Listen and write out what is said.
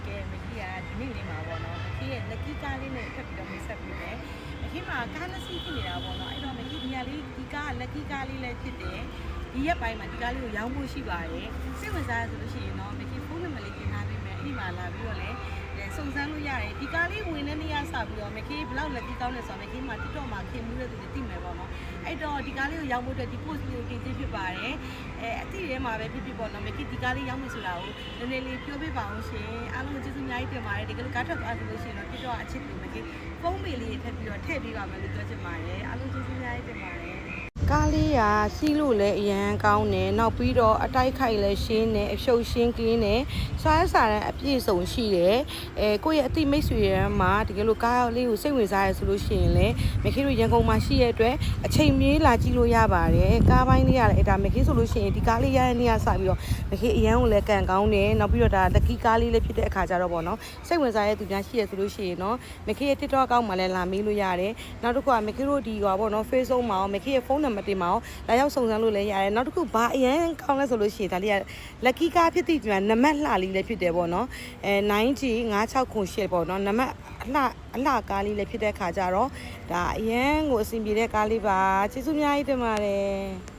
ကဲမကြီးကဒီနေ့လေးမှာပေါ့နော်မကြီးရဲ့လက်ကီကားလေးနဲ့ထပ်ပြီးတော့မိတ်ဆက်ပြီးတယ်မကြီးမှာကားနှစ်စီးဖြစ်နေတာပေါ့နော်အဲ့တော့မကြီးဒီကလေးဒီကားလက်ကီကားလေးလည်းဖြစ်တယ်ဒီရက်ပိုင်းမှာဒီကားလေးကိုရောင်းဖို့ရှိပါတယ်စိတ်ဝင်စားရဆိုလို့ရှိရင်တော့မကြီးဖုန်းနံပါတ်လေးတင်ထားပေးမယ်အဲ့ဒီမှာလာပြီးတော့လည်းစုံစမ်းလို့ရတယ်ဒီကားလေးဝင်တဲ့နေရာစပြီးတော့မကြီးဘလောက်လက်ကီကောင်းလဲဆိုတော့မကြီးမှာ TikTok မှာခင်မှုတဲ့သူတွေသိမယ်ပေါ့နော်အဲ့တော့ဒီကားလေးကိုရောင်းဖို့အတွက်ဒီ post လေးကိုတင်ပြဖြစ်ပါတယ်အတိထဲမှာပဲဖြစ်ဖြစ်ပေါ့နော်မကြီးဒီကားလေးရောင်းမယ်ဆိုတာကိုနည်းနည်းလေးပြောပြပါအောင်ရှင်အားလုံးကျေးဇူးအများကြီးတင်ပါတယ်ဒီကလေးကားထွက်သွားလို့ရှိရင်တော့ TikTok အချစ်လို့မကြီးဖုန်းမေလေးထပ်ပြီးတော့ထည့်ပေးပါမယ်လို့ပြောချင်ပါတယ်အားလုံးကျေးဇူးအများကြီးတင်ပါတယ်ကားလေးကစီးလို့လည်းအရန်ကောင်းတယ်နောက်ပြီးတော့အတိုက်ခိုက်လည်းရှင်းတယ်အဖြုတ်ရှင်းကင်းတယ်စားစားတဲ့အပြည့်စုံရှိတယ်ကိုယ့်ရဲ့အတိမိတ်ဆွေရမှာတကယ်လို့ကားလေးကိုစိတ်ဝင်စားရဆိုလို့ရှိရင်လည်းမခေတို့ရန်ကုန်မှာရှိရတဲ့အတွက်အချိန်မြေးလာကြည့်လို့ရပါတယ်ကားပိုင်းလေးကလည်းဒါမခေဆိုလို့ရှိရင်ဒီကားလေးရတဲ့နေရာစပြီးတော့မခေအရန်ကိုလည်းကန်ကောင်းတယ်နောက်ပြီးတော့ဒါလက်ကီကားလေးလည်းဖြစ်တဲ့အခါကျတော့ပေါ့နော်စိတ်ဝင်စားရတဲ့သူများရှိရဆိုလို့ရှိရင်တော့မခေရဲ့ TikTok အကောင့်မှာလည်းလာမေးလို့ရတယ်နောက်တစ်ခုကမခေတို့ဒီဟောပေါ့နော် Facebook မှာမခေရဲ့ဖုန်းနံပါတ်တွေမှာလာရောက်စုံစမ်းလို့လည်းရတယ်နောက်တစ်ခုဘာအရင်ကောင်းလဲဆိုလို့ရှိရင်ဒါလေးကလက်ကီကားဖြစ်တဲ့ပြန်နံပါတ်လှလေးလည်းဖြစ်တယ်ပေါ့နော်9G 5608ပေါ့နော်နံပါတ်အလှကားလေးလည်းဖြစ်တဲ့ခါကြတော့ဒါအရင်ကိုအဆင်ပြေတဲ့ကားလေးပါကျေးဇူးအများကြီးတင်ပါတယ်